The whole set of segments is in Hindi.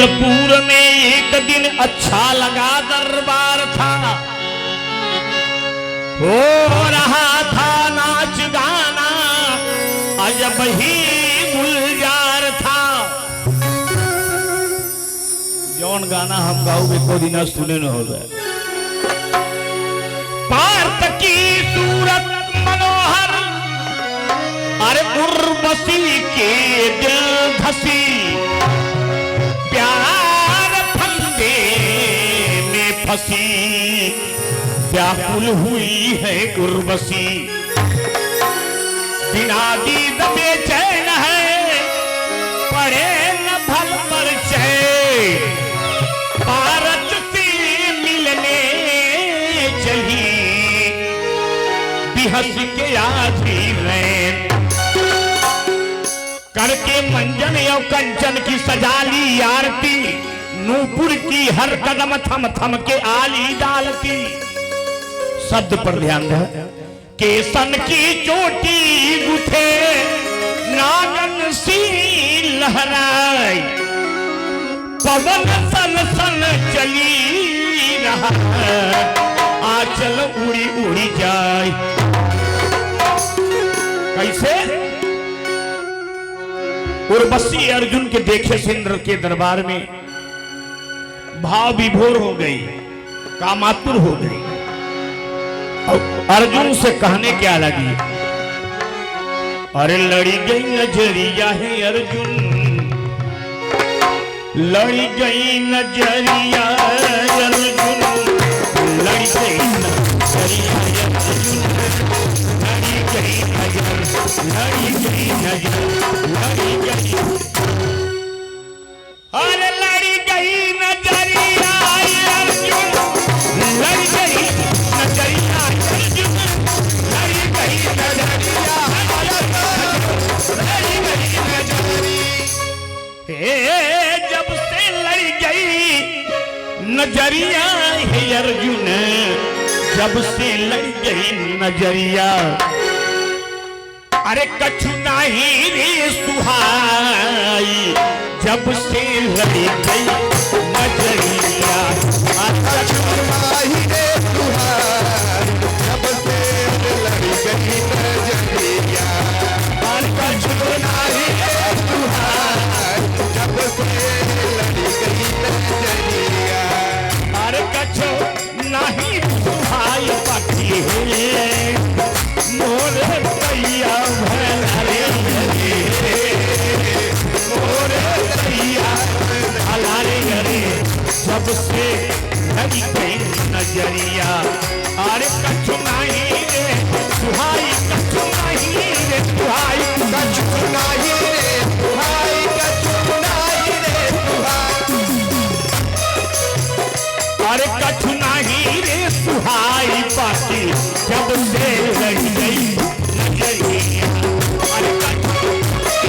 इंद्रपुर में एक दिन अच्छा लगा दरबार था, हो रहा था नाच गाना, अजब ही गुलजार था। जौन गाना हम गाओगे को दिन सुने न हो गए। पार्थ की सूरत मनोहर, अरे उर्वशी के दिल धसी, प्यार फंदे में फंसी, व्याकुल हुई है उर्वशी। बिना दीद बेचैन है, पड़े न भल पर चैन, पारस से मिलने चली, बिहस के आधी रैन। करके मंजन और कंचन की सजाली आरती, नूपुर की हर कदम थम थम के आली डालती। शब्द पर ध्यान है। केसन की चोटी गुथे, नागन सी लहराई, पवन सन सन चली रहा, आंचल उड़ी उड़ी जाए। कैसे? उर्वशी अर्जुन के देखे से इंद्र के दरबार में भाव विभोर हो गई, कामातुर हो गई। अर्जुन से कहने क्या लगी, अरे लड़ी गई नजरिया है अर्जुन, लड़ी गई नजरिया अर्जुन, लड़ी गई नजरिया अर्जुन, लड़ी गई नजर, लड़ी गई नजर, लड़ी गई, अरे लड़ी गई नजरिया अर्जुन, लड़ी गई नजरिया अर्जुन, लड़ी गई नजरिया, लड़ी गई नजरिया। जब से लड़ी गई नजरिया है अर्जुन, जब से लड़ी गई नजरिया, अरे कछु नहीं रे सुहाई, जब से लड़ी गई नजरिया, कछु नहीं रे सुहाई, जब से लड़ी गई नजरिया, कछु नहीं रे सुहाई, जब से लड़ी गई नजरिया, अरे कछु नहीं सुहाई पाती है मोर दैया भला रे, मोर दैया भला रे, जब से लगी गई नजरिया, अरे कछु नहीं रे सुहाई, कछु नहीं रे सुहाई, कछु नहीं रे सुहाई, कछु नहीं रे सुहाई, अरे कछु नहीं रे सुहाई पाती, जब से लड़ी गई नजरिया, अरे कछु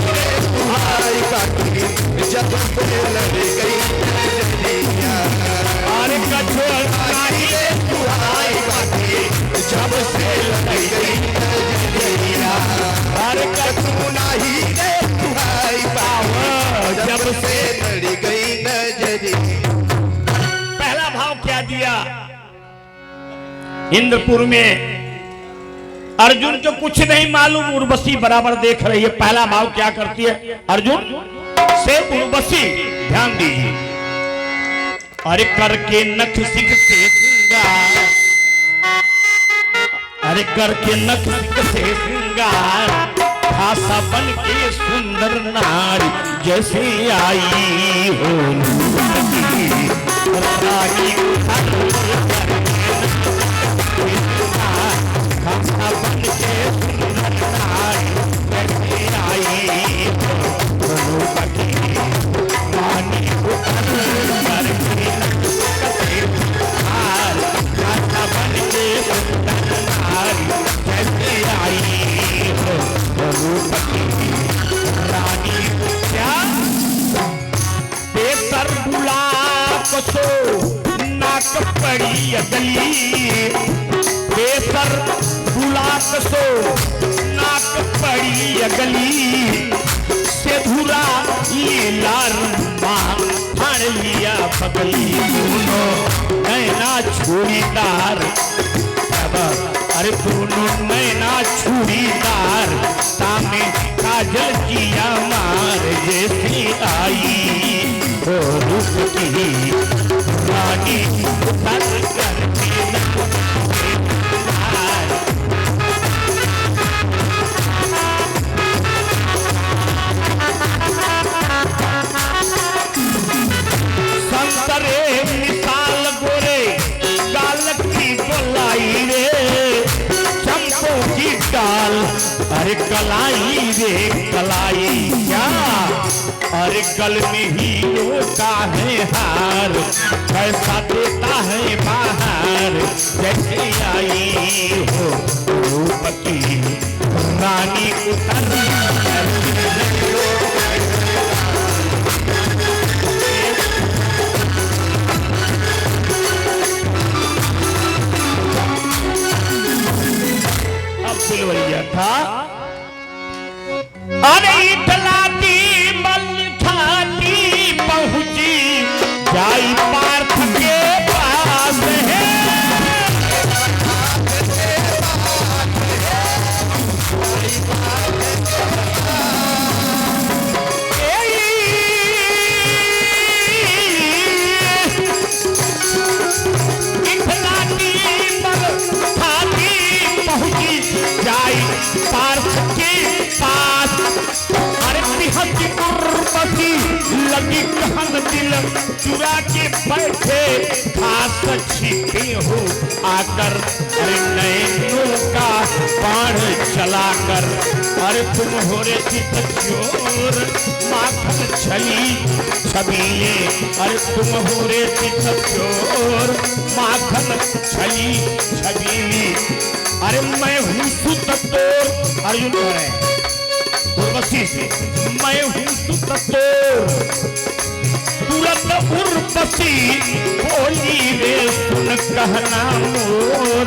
रे सुहाई पाती, जब से लड़ी गई नजरिया, अरे कछु नहीं रे सुहाई पाती, जब से लड़ी गई नजरिया, अरे कछु नहीं रे सुहाई पाती, जब से लड़ी गई नजरिया। पहला भाव क्या दिया? इंद्रपुर में अर्जुन को कुछ नहीं मालूम, उर्वशी बराबर देख रही है। पहला भाव क्या करती है अर्जुन से उर्वशी, ध्यान दीजिए। अरे करके नख सिख से श्रृंगार, अरे करके नख सिख से श्रृंगार, खासा बन के सुंदर नारी, जैसे आई हो रानी, खासा बन के सुंदर नारी, जैसे आई हो रानी, खासा बन के सुंदर नारी, जैसे आई हो रानी। क्या बेसर बुला कसो नाक पड़ी अगली, बेसर बुला कसो नाक पड़ी अगली, से धुरा ये लार मां हर लिया पगली दोनों नैना छुरीदार, अरे दोनों नैना छुरीदार, सामने काजल किया मार, जैसी आई वो रूप की रानी उतर कर संतरे मिसाल गोरे गाल की गोलाई रे, चंपो की डाल अरे कलाई रे कलाई, क्या अरे गल में हीरो का है हार, पैसा देता है बाहर, जैसे आई हो रूप की रानी उतर था। अरे इतलाती मल खाती पहुंची जाई पार्थ के पास है, इतलाती मल खाती पहुंची जाई पार्थ के पास, अरे तिहत्ती उर्वशी लगी कहन दिल चुरा के बैठे, खास छिपे हो आकर अरे नैनों का बाढ़ चलाकर, अरे तुम हो रे चित चोर माखन छली छबीले, अरे तुम हो रे चित चोर माखन छली छबीली, अरे मैं हूँ सुत तोर, अर्जुन कह रहे हैं उर्वशी से, मैं हूँ सुत तोर, तुरंत उर्वशी बोली रे सुन कहना मोर,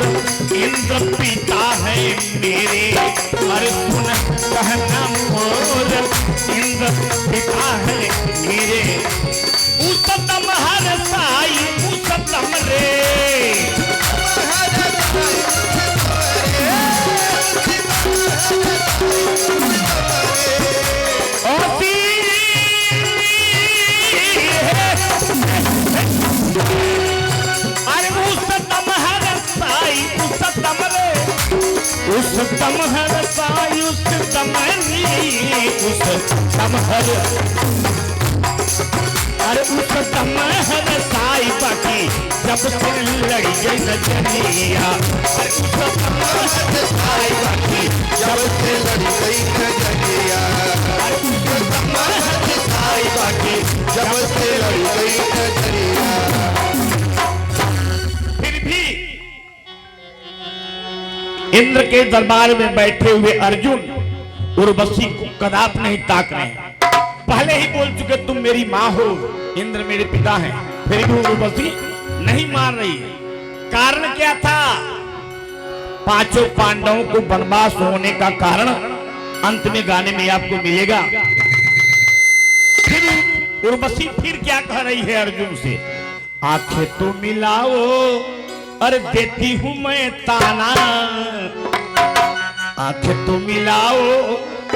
इंद्र पिता है मेरे, अरे सुन कहना मोर, इंद्र पिता है मेरे, उसतम हर साई उसतम रे, अरे उसतम हर साई उसतम रे, उसतम हर साई उसतम उसतम हर, अरे उसतम हर साई बाकी जब से लड़ी गई नजरिया, अरे उसतम हर साई बाकी जब से लड़ी गई नजरिया, अरे उसतम हर साई बाकी जब से लड़ी गई नजरिया। फिर भी इंद्र के दरबार में बैठे हुए अर्जुन उर्वशी को कदाप नहीं ताक रहे हैं, पहले ही बोल चुके तुम मेरी माँ हो, इंद्र मेरे पिता हैं, फिर भी उर्वशी नहीं मान रही है। कारण क्या था? पांचों पांडवों को वनवास होने का कारण अंत में गाने में आपको मिलेगा। फिर उर्वशी फिर क्या कह रही है अर्जुन से, आंखें तो मिलाओ अरे देती हूं मैं ताना, आंखें तो मिलाओ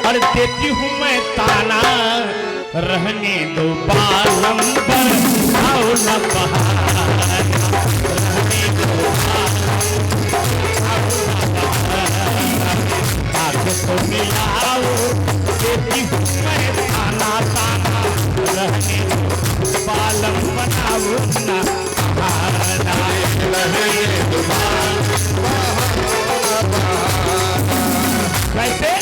अरे देती हूं मैं ताना, रहने दो बालंबर आओ न बहाना, रहने दो आंखें तो मिलाओ देती हूं मैं ताना ताना, रहने दो बालम बनाओ न बहाना, रहने दो कैसे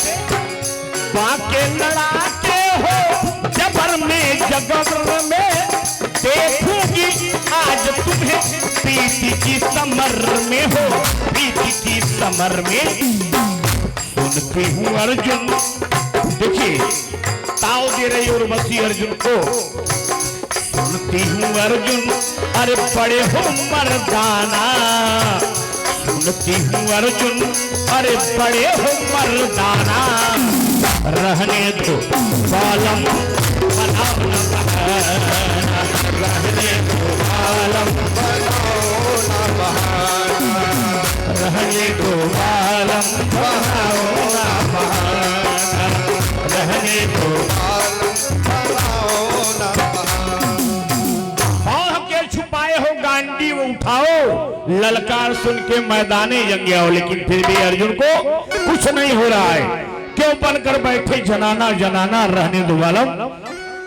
बाके लड़ाते हो जबर में जबर में, देखूंगी आज तुम्हें प्रीति की समर में हो, प्रीति की समर में। सुनती हूँ अर्जुन, देखिए ताव दे रही उर्वशी अर्जुन को, सुनती हूँ अर्जुन अरे बड़े हो मर्दाना, सुनती हूँ अर्जुन अरे बड़े हो मर्दाना, रहने दो बालम बनाओ न बहाना, ललकार सुन के मैदाने जंग आओ, लेकिन फिर भी अर्जुन को कुछ नहीं हो रहा है। क्यों बनकर बैठे जनाना जनाना रहने दो वालम,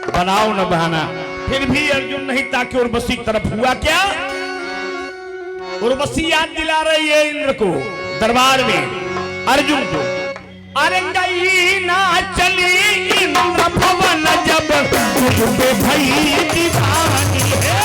बनाओ न बहाना। फिर भी अर्जुन नहीं ताकि उर्वशी की तरफ। हुआ क्या, उर्वशी याद दिला रही है इंद्र को दरबार में अर्जुन को। अरे गई ना चली इंद्र भवन जब तुझ पे भई दीवानी है।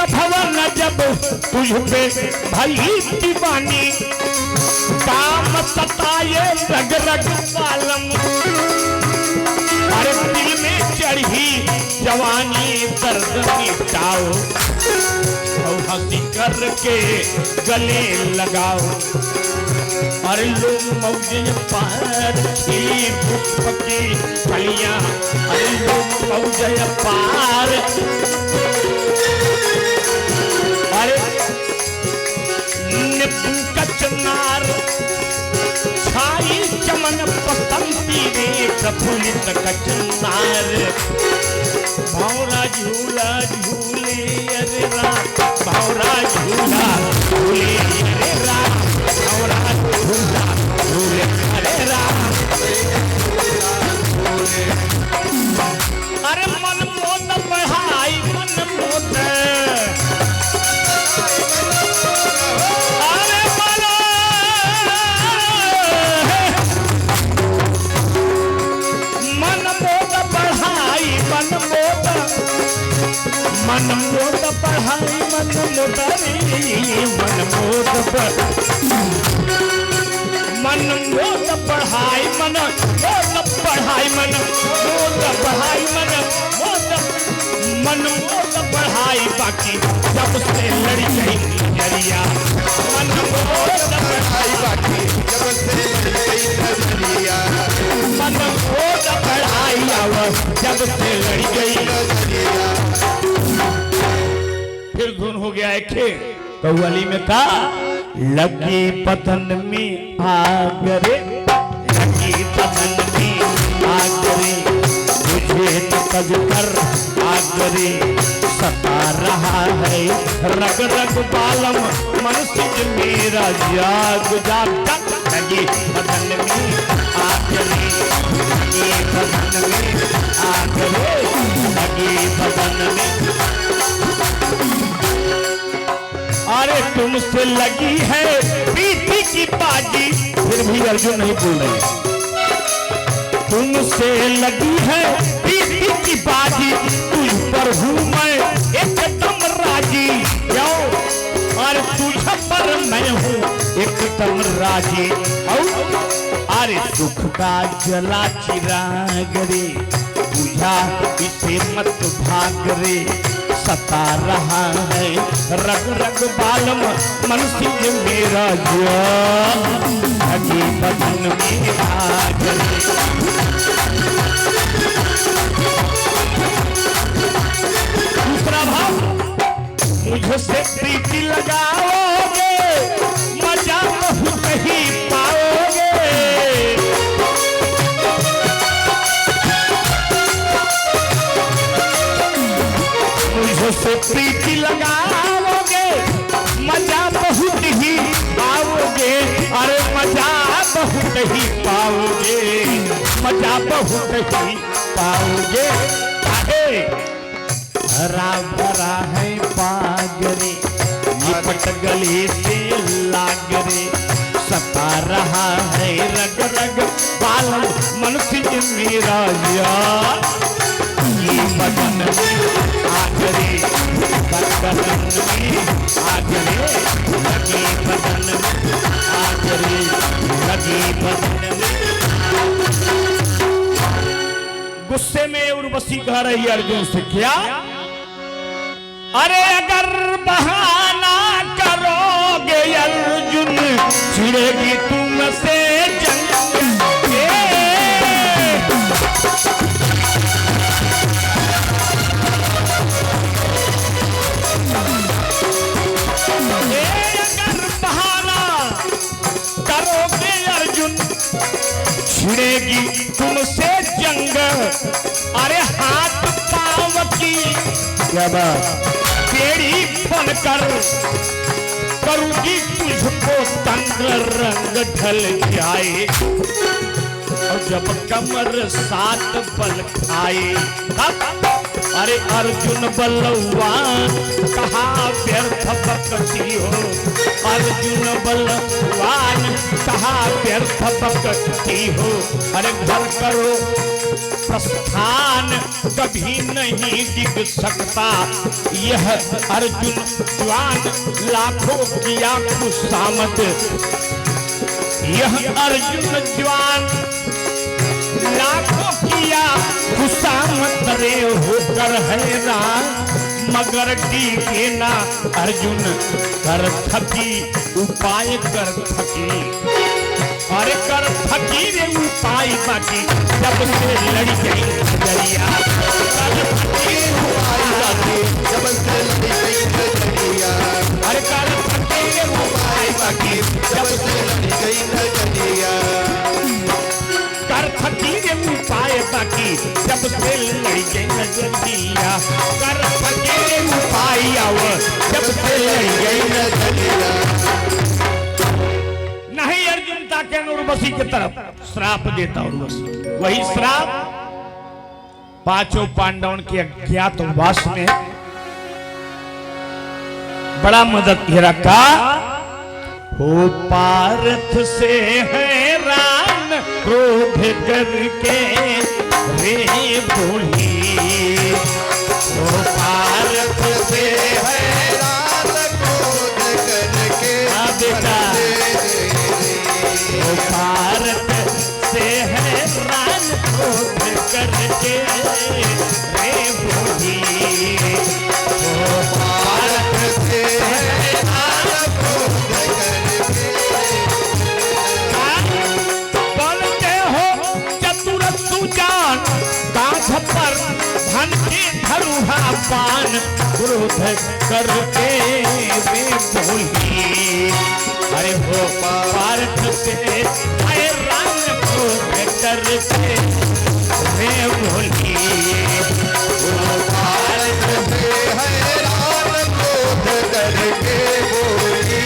भवन जब तुझ पे भई दीवानी, काम सताए रग रग पालम। अरे दिल में चढ़ी जवानी दर्द मिटाओ, और हंसी करके गले लगाओ। अरे लोग मौजे पार खिली पुष्प की फलियां, अरे लोग मौजे पार। अरे कचनार छाई चमन बसंती रे प्रफुल्लित कचनार। भौरा झूला झूले अरे राम, भौरा झूला झूले अरे राम, भौरा झूला झूले अरे राम। अरे मन मोद बढ़ाई मन मोद, मन मोद पढ़ाई मन मोदरी, मन मोद मन मोद पढ़ाई मन मोद पढ़ाई मन मोद पढ़ाई मन मोद मन मोद पढ़ाई। बाकी जब से लड़ी गई नजरिया, मन मोद पढ़ाई बाकी जब से लड़ी गई नजरिया, मन मोद पढ़ाई जब से लड़ी गई नजरिया। फिर धुन हो गया एक कव्वाली में का, लगी पतन में आग रे, लगी पतन में आग रे, मुझे तो तज कर आग रे, सता रहा है रग रग बालम मनुष्य मेरा जाग जाग। लगी पतन में आग रे, लगी पतन में आग रे, लगी पतन में। अरे तुमसे लगी है पीठी की बाजी, फिर भी अर्जुन नहीं बोल रहे। तुमसे लगी है पीठी की बाजी, तुझ पर हूँ मैं एकदम राजी। क्यों, अरे तुझ पर मैं हूँ एकदम राजी। अरे दुख का जला चिराग रे, बुझा इसे मत भाग रे, सता रहा है रग रग बालम मनुष्य मेरा जान। लगी बदन में आग रे। दूसरा भाव, मुझसे प्रीति लगाओगे मजा बहुत ही पाओगे। मुझसे प्रीति लगाओगे मजा बहुत ही पाओगे। अरे मजा बहुत ही पाओगे, मजा बहुत ही पाओगे। हरा भरा है पागरे, लिपट गले से लागरे, सता रहा है रग रग बालम मनुष्य मेरा यार। ये बदन आगरे, बदन में आगरे, लगे बदन आगरे, लगे बदन। गुस्से में उर्वशी कह रही अर्जुन से, क्या अरे अगर बहाना करोगे अर्जुन, छिड़ेगी तुमसे जंग। लड़ेगी तुमसे जंग, अरे हाथ पाँव की क्या बात बेड़ी बनकर करूंगी तुझको तंग, रंग ढल जाए और जब कमर सात बल खाए तब अरे अर्जुन बलवान कहा व्यर्थ बकती हो, अर्जुन बलवान कहा व्यर्थ बकती हो, अरे घर करो प्रस्थान कभी नहीं दिख सकता, यह अर्जुन जवान लाखों किया खुशामद, यह अर्जुन जवान लाखों किया खुशामद रे होकर हैरान, मगर टीके ना अर्जुन कर थकी उपाय कर थकी, अरे कर थकी रे उपाय बाकी जब से लड़ी गई नजरिया, कर थकी रे उपाय बाकी जब से लड़ी गई नजरिया, अरे कर थकी रे उपाय बाकी जब से लड़ी गई नजरिया, कर थकी रे उपाय बाकी जब से लड़ी गई नजरिया, कर थकी रे उपाय आओ जब से लड़ी गई नजरिया। नहीं अर्जुन ताके उर्वशी की तरफ श्राप देता उर्वशी, वही श्राप पांचों पांडवों के अज्ञातवास में बड़ा मदद घेरा का हो, पार्थ से हैरान क्रोध करके रे बोली, हो पार्थ से हैरान क्रोध करके बेटा, हो भारत से हैरान क्रोध करके रे बोली, हो भारत से हैरान क्रोध करके, बोलते हो चतुर सुजान कांध पर धन के धरुहा पान, क्रोध करके वे बोली, अरे हो भारत से हैरान क्रोध करके वे बोली, हो भारत से हैरान क्रोध करके बोली,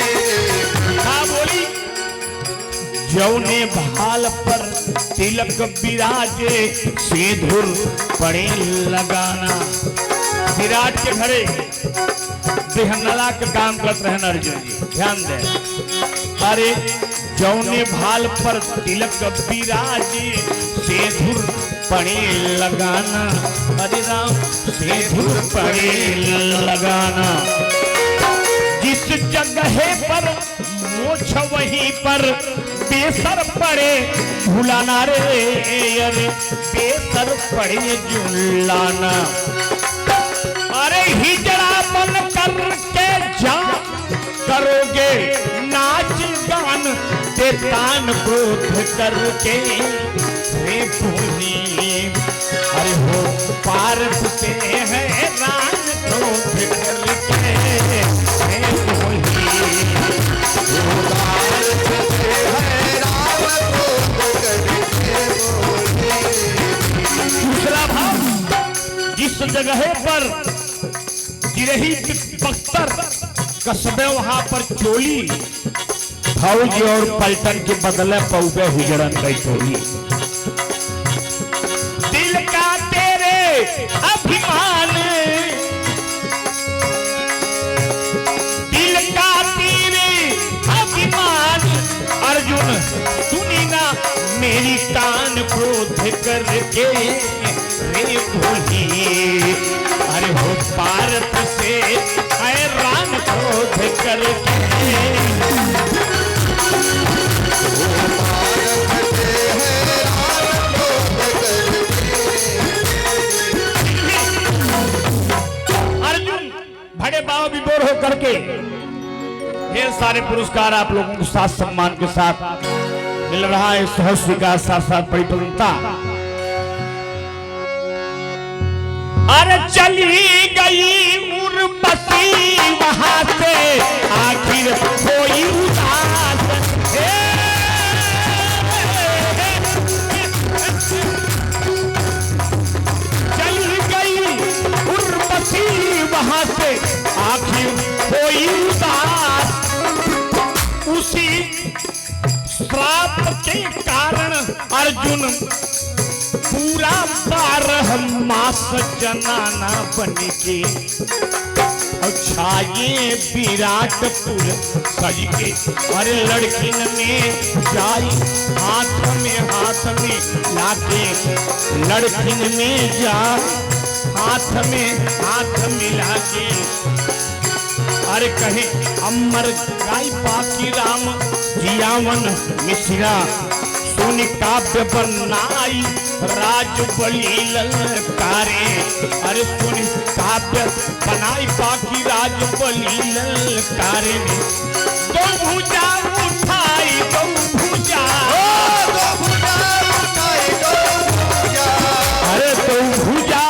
हाँ बोली, जौने भाल पर तिलक विराजे सिंदूर पड़े लगाना, विराट के घरे बेहनला के काम करते रहन अर्जुन जी, ध्यान दे, अरे जौने भाल पर तिलक विराजे सिंदूर पड़े लगाना, अरे राम सिंदूर पड़े लगाना, जिस जगह पर मोछ वहीं पर बेसर पड़े झुलाना रे, अरे बेसर पड़े झुलाना, अरे हिजड़ा बन करके जा करोगे नाच गान देतान क्रोध करके रे बोली, अरे हो पार्थ से हैरान क्रोध करके रे बोली, हो पार्थ से हैरान क्रोध करके बोली। दूसरा भाव, जिस जगह पर गिरही बख्तर कसबे वहां पर चोली, फौज और पलटन के बदले पौबे हुजरन गई टोली, दिल का तेरे अभिमान, दिल का तेरे अभिमान, अर्जुन सुनी ना मेरी तान क्रोध करके रे बोली, अरे हो भारत से हैरान क्रोध करके, अर्जुन बड़े बाबा विभोर हो करके ढेर सारे पुरस्कार आप लोगों को साथ सम्मान के साथ मिल रहा है, सहज स्वीकार साथ साथ बड़ी प्रसन्नता। अरे चली गई उर्वशी वहां से आखिर कोई उदास, श्राप के कारण अर्जुन पूरा 12 मास जनाना बन के छाये विराटपुर सज के। अरे लड़किन में जाई हाथ में लाके, लड़किन में जा हाथ में हाथ मिला के। अरे कहे अमर गाय बाकी राम जियावन मिश्रा सुन काव्य बनाई राज बलि ललकारे। अरे सुन काव्य बनाई बाकी राज बलि ललकारे। दो भुजा उठाई दो भुजा, अरे दो भुजा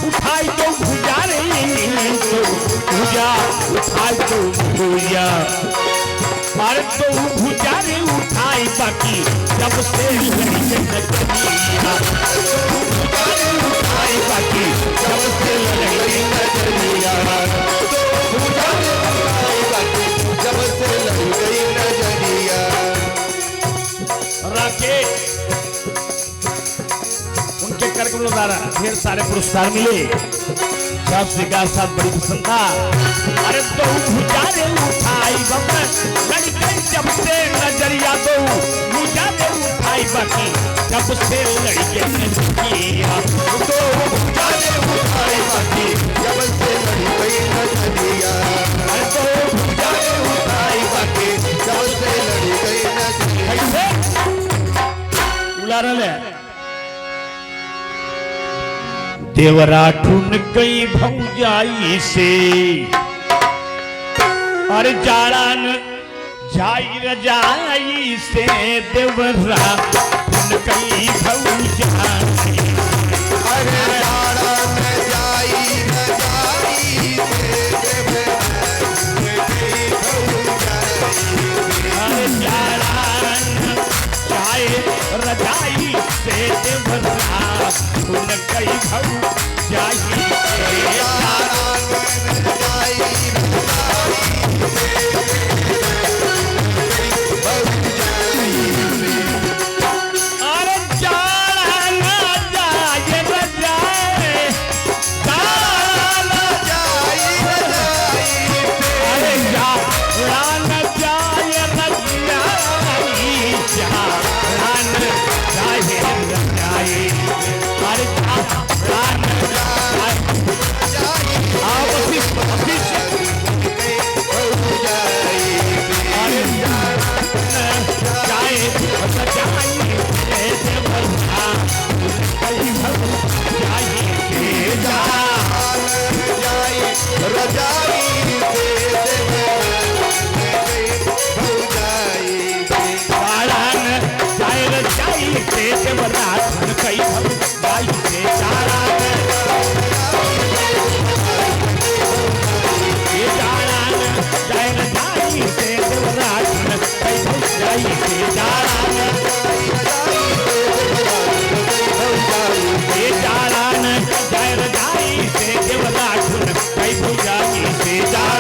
उठाई दो भुजा रे, दो भुजा उठाई दो भुजा। अरे दो भुजा रे उठाई बाकी जब से लड़ी नजरिया, उठाई बाकी जब से लड़ी नजरिया, जब से लड़ी गई नजरिया। राकेश उनके कार्यक्रम द्वारा ढेर सारे पुरस्कार मिले, सब शिकार साथ बड़ी पसंद था। अरे दो भुजा रे उठाई लड़ी गई जब से नजरिया, दो भुजा रे उठाई बाकी जब से लड़ी गई नजरिया, दो भुजा रे उठाई बाकी जब से लड़ी गई नजरिया। अरे दो भुजा रे उठाई बाकी जब से लड़ी गई नजरिया। कैसे उलारल है। देवरा ठुन गई भौजाई से, अरे जाड़न जाई रजाई से। देवरा ठुन गई भौजाई, अरे जाड़ा में जाई रजाई से, अरे जाड़न जाई रजाई से। देवरा ठुन गई भौजाई से। अरे जाड़ा ना जाए रजाए, जाड़ा अरे जाड़ा ना जाए रजाई, जाड़ा ना जाए रजाई। अरे जाड़ा ना जाए, आओ बसीस बसीस। अरे जाड़ा ना जाए रजाई से। देवरा कई भौजाई से। जाड़न जाए रजाई से। देवरा ठुन गई भौजाई से। जाड़न जाए रजाई से। देवरा ठुन गई भौजाई से। जाड़न जाए रजाई से। देवरा ठुन गई भौजाई से। जाड़न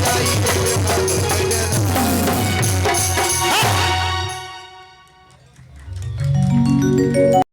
जाई